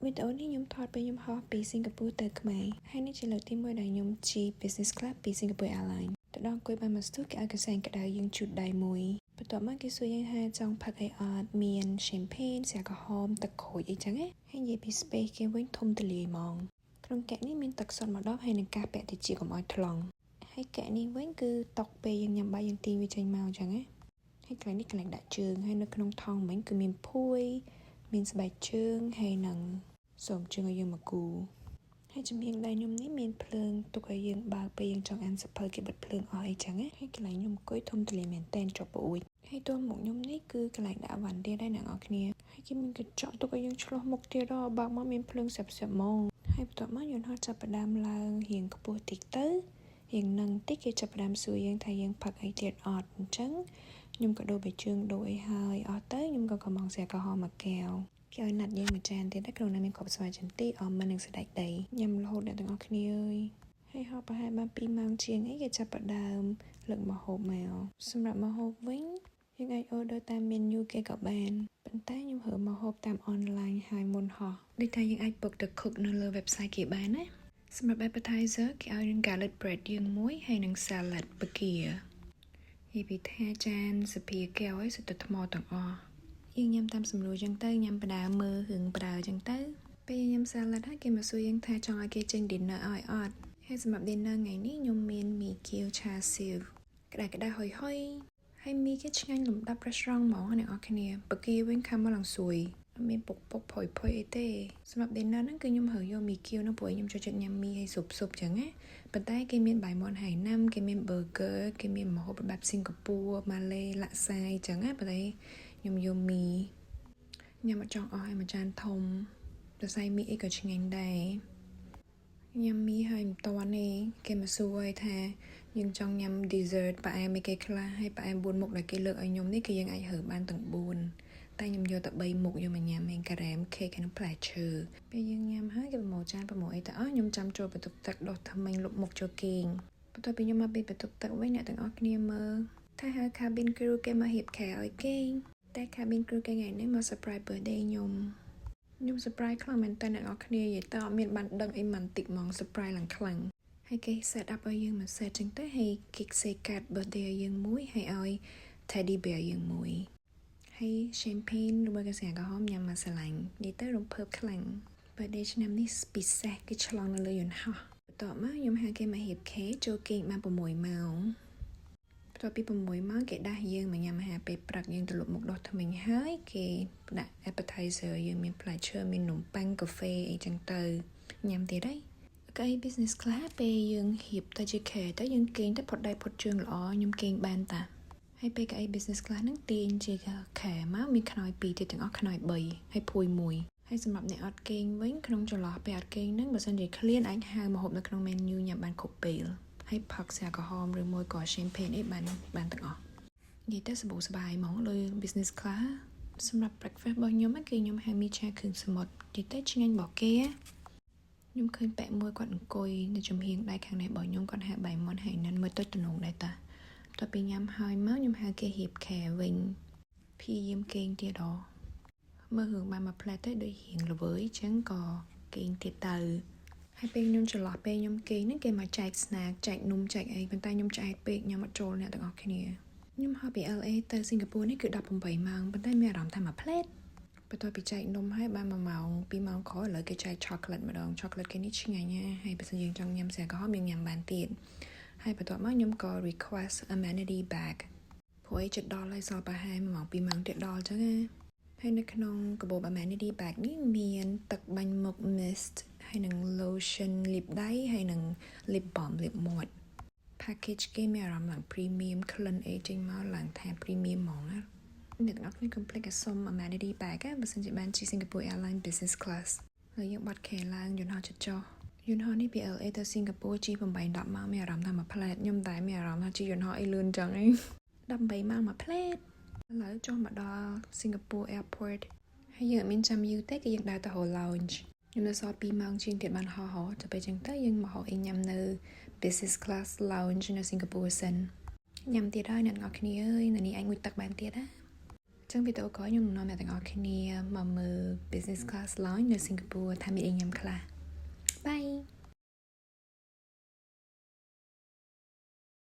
វីដេអូនេះខ្ញុំថតពេលខ្ញុំហោះពីសិង្ហបុរីទៅខ្មែរហើយនេះជាលើកទី1ដែលខ្ញុំជិះ Business Class ពី Singapore Airlines ទៅដល់អង្គុយបានមកស្ទុះគេឲ្យកន្សែងក្តៅយើងជូតដៃមួយបន្ទាប់មកគេសួរយើងថាចង់ផឹកអីអត់មាន champagne ស្រាក្រហមទឹកក្រូចអីចឹងណាហើយនិយាយពី space គេវិញធំទូលាយហ្មងក្នុងកែនេះមានទឹកសុទ្ធមកដល់ហើយនឹងការពាក់តិចកុំឲ្យថ្លង់ហើយកែនេះវិញគឺតុកពេលយើងញ៉ាំបាយយើងទីវាចេញមកចឹងណាហើយកន្លែងនេះកន្លែងដាក់ជើងហើយនៅក្នុងថង់វិញគឺមានភួយមានស្បែកជើងហើយនឹងសូមជើងឲ្យយើងមកគូហើយជំនាញដៃខ្ញុំនេះមានភ្លើងទុកឲ្យយើងបើកពេលយើងចង់អានសភៅគេបិទភ្លើងអស់អីចឹងណាហើយកន្លែងខ្ញុំអង្គុយធំទូលាយមែនតែនជាប់ប្រួយហើយទល់មុខខ្ញុំនេះគឺកន្លែងដាក់វ៉ាន់ទៀតដែរអ្នកនរគ្នាហើយគេមានកញ្ចក់ទុកឲ្យយើងឆ្លោះមុខទៀតដល់បើកមកមានភ្លើងស្រាប់ៗហ្មងហើយបន្ទាប់មកយន្តហោះចាប់ផ្ដើមឡើងរៀងខ្ពស់តិចទៅរៀងនឹងតិចគេចាប់ផ្ដើមសួរយើងថាយើងផឹកអីទៀតអត់អញ្ចឹងខ្ញុំក៏ដូរបាយជើងដូរអីហើយអស់ទៅខ្ញុំក៏កំងស្រាក្រហមមួយកែវគេឲ្យណាត់យើងមួយចានទៀតដែរក្នុងនោះមានគ្រាប់ស្វាយចន្ទីអមមិននឹងសណ្តែកដីញ៉ាំរហូតអ្នកទាំងអស់គ្នាអើយហើយហោះប្រហែលបាន2ម៉ោងជាងអីគេចាប់ផ្ដើមលើកម្ហូបមកសម្រាប់ម្ហូបវិញយើងអាច order តាម menu គេក៏បានប៉ុន្តែខ្ញុំរើម្ហូបតាម online ហើយមុនហោះដូចថាយើងអាច book the cook នៅលើ website គេបានណាសម្រាប់ appetizer គេឲ្យយើង garlic bread យើងមួយហើយនឹង salad បកានិយាយពីថាចានសភាកែវឲ្យសុទ្ធតែថ្មទាំងអស់យើងញ៉ាំតាមសម្រួលចឹងទៅញ៉ាំបដាមើលរឿងបដាចឹងទៅពេលញ៉ាំ salad ហើយគេមកសួរយើងថាចង់ឲ្យគេចេញ dinner ឲ្យអត់ហើយសម្រាប់ dinner ថ្ងៃនេះខ្ញុំមានមីគៀវឆាសៀវក្តៅហុយហើយមីគេឆ្ងាញ់លំដាប់ restaurant ហ្មងអ្នកនរគ្នាបកាវិញខាំមកឡើងស៊ុយអត់មានពុកផុយអីទេសម្រាប់ dinner ហ្នឹងគឺខ្ញុំរើយកមីគៀវហ្នឹងព្រោះខ្ញុំចូលចិត្តញ៉ាំមីហើយស៊ុបចឹងណាប៉ុន្តែគេមានបាយមាន់ហើយណាំគេមាន burger គេមានម្ហូបបែបសិង្ហបុរីម៉ាឡេឡាក់សាយចឹងណាប៉ុន្តែខ្ញុំយកមីញ៉ាំអត់ចង់អស់ហើយមួយចានធំសរសៃមីអីក៏ឆ្ងាញ់ដែរញ៉ាំមីហើយមិនតាន់ទេគេមកសួរឲ្យថាយើងចង់ញ៉ាំ dessert ផ្អែមអីគេខ្លះហើយផ្អែម4មុខដែលគេលើកឲ្យខ្ញុំនេះគឺយើងអាចរើបានទាំង4តែខ្ញុំយកតែ3មុខយកមកញ៉ាំឯងការ៉េម cake និង ផ្លែឈើពេលយើងញ៉ាំហើយគេប្រមូលចានប្រមូលអីទៅអស់ខ្ញុំចាំចូលបន្ទប់ទឹកដោះថ្មិញលុបមុខចូលគេងបន្ទាប់ពីខ្ញុំមកពីបន្ទប់ទឹកវិញអ្នកទាំងអស់គ្នាមើលថាហៅ cabin crew គេមករៀបខែឲ្យគេងតែ cabin crew គេថ្ងៃនេះមក surprise birthday ខ្ញុំ surprise ខ្លាំងមែនតើអ្នកនរគ្នានិយាយតើអត់មានបានដឹងអីមិនតិចហ្មង surprise ឡើងខ្លាំងហើយគេ set up ឲ្យយើងមក set ចឹងទៅហើយគេ say card birthday ឲ្យយើងមួយហើយឲ្យ teddy bear យើងមួយហើយ champagne ឬមកកាស្រាក្រហមញ៉ាំមកស្រឡាញ់និយាយទៅរំភើបខ្លាំង birthday ឆ្នាំនេះពិសេសគេឆ្លងនៅលើយន្តហោះបន្ទាប់មកខ្ញុំហៅគេមករៀបខេកចូលគេងបាន6ម៉ោងបន្ទាប់ពី6ម៉ោងគេដាស់យើងមកញ៉ាំអាហារពេលព្រឹកយើងទៅលុបមុខដោះថ្មិញហើយគេដាក់ appetizer យើងមានផ្លែឈើមាននំប៉័ងកាហ្វេអីចឹងទៅញ៉ាំទៀតហើយកៅអី business class ពេលយើងរៀបទៅជាខេទៅយើងគេងទៅផុតដៃផុតជើងល្អខ្ញុំគេងបានតាហើយពេលកៅអី business class ហ្នឹងទាញជាខែមកមានខ្នើយ2ទៀតទាំងអស់ខ្នើយ3ហើយភួយ1ហើយសម្រាប់អ្នកអត់គេងវិញក្នុងចន្លោះពេលអត់គេងហ្នឹងបើសិនជាឃ្លានអាចហៅម្ហូបនៅក្នុង menu ញ៉ាំបានគ្រប់ពេលហើយផឹកស្រាក្រហមឬមួយក៏ champagne អីបានទាំងអស់និយាយទៅសបោសបាយហ្មងលើ business class សម្រាប់ breakfast របស់ខ្ញុំគឺខ្ញុំហៅមីឆាគ្រឿងសមុទ្រនិយាយទៅឆ្ងាញ់របស់គេខ្ញុំឃើញប៉ែមួយគាត់អង្គុយនៅចំហៀងដៃខាងនេះរបស់ខ្ញុំគាត់ហៅបាយមាន់ហើយណាន់មើលទៅទំនងដែរតាបន្ទាប់ពីញ៉ាំហើយមកខ្ញុំហៅគេរៀបខែវិញព្យាយាមគេងទៀតមើលរឿងបានមួយផ្លែទៅដូចរៀងល្វើយអញ្ចឹងក៏គេងទៀតទៅហើយពេលខ្ញុំចន្លោះពេលខ្ញុំគេងហ្នឹងគេមកចែក snack ចែកនំចែកអីប៉ុន្តែខ្ញុំឆ្អែតពេកញ៉ាំអត់ចូលអ្នកទាំងអស់គ្នាខ្ញុំហោះពី LA ទៅសិង្ហបុរីនេះគឺ18ម៉ោងប៉ុន្តែមានអារម្មណ៍ថាមួយផ្លែតបន្ទាប់ពីចែកនំហើយបាន1ម៉ោង2ម៉ោងក្រោយឥឡូវគេចែក chocolate ម្ដង chocolate គេនេះឆ្ងាញ់ណាស់ហើយបើសិនយើងចង់ញ៉ាំស្រាក្រហមយើងញ៉ាំបានទៀតហើយបន្ទាប់មកខ្ញុំក៏ request amenity bag ព្រោះឯងចិត្តដល់ហើយសល់ប្រហែល1ម៉ោង2ម៉ោងទៀតដល់អញ្ចឹងណាហើយនៅក្នុងកាបូប amenity bag នេះមានទឹកបាញ់មុខ mist ហើយនឹង lotion លាបដៃហើយនឹង lip balm លាបមាត់ package គេមានអារម្មណ៍ឡើង premium ក្លិនអីចេញមកឡើងថា premium ហ្មងណាអ្នកទាំងអស់គ្នា complete សុំ amenity bag បើសិនជាបានជិះ Singapore Airlines business class ហើយយើងបាត់ខែឡើងយន្តហោះចុះយន្តហោះនេះពី LA ទៅ Singapore ជិះ8-10ម៉ោងមានអារម្មណ៍ថាមួយផ្លែតខ្ញុំតែមានអារម្មណ៍ថាជិះយន្តហោះអីលឿនចឹងឯង18ម៉ោងមួយផ្លែតឥឡូវចុះមកដល់ Singapore Airport ហើយយើងអត់មានចាំយូរទេគឺយើងដើរទៅ lounge ខ្ញុំនៅសល់2ម៉ោងជាងទៀតបានហោះទៅពេលចឹងទៅយើងមកហោះអីញ៉ាំនៅ business class lounge នៅ Singapore សិនញ៉ាំទៀតហើយអ្នកនរគ្នាអើយនៅនេះអាចងូតទឹកបានទៀតណា trong video có nhung nói mẹទាំងអស់គ្នាមកមើល business class ឡើយនៅ Singapore ថាមានអីញ៉ាំខ្លះ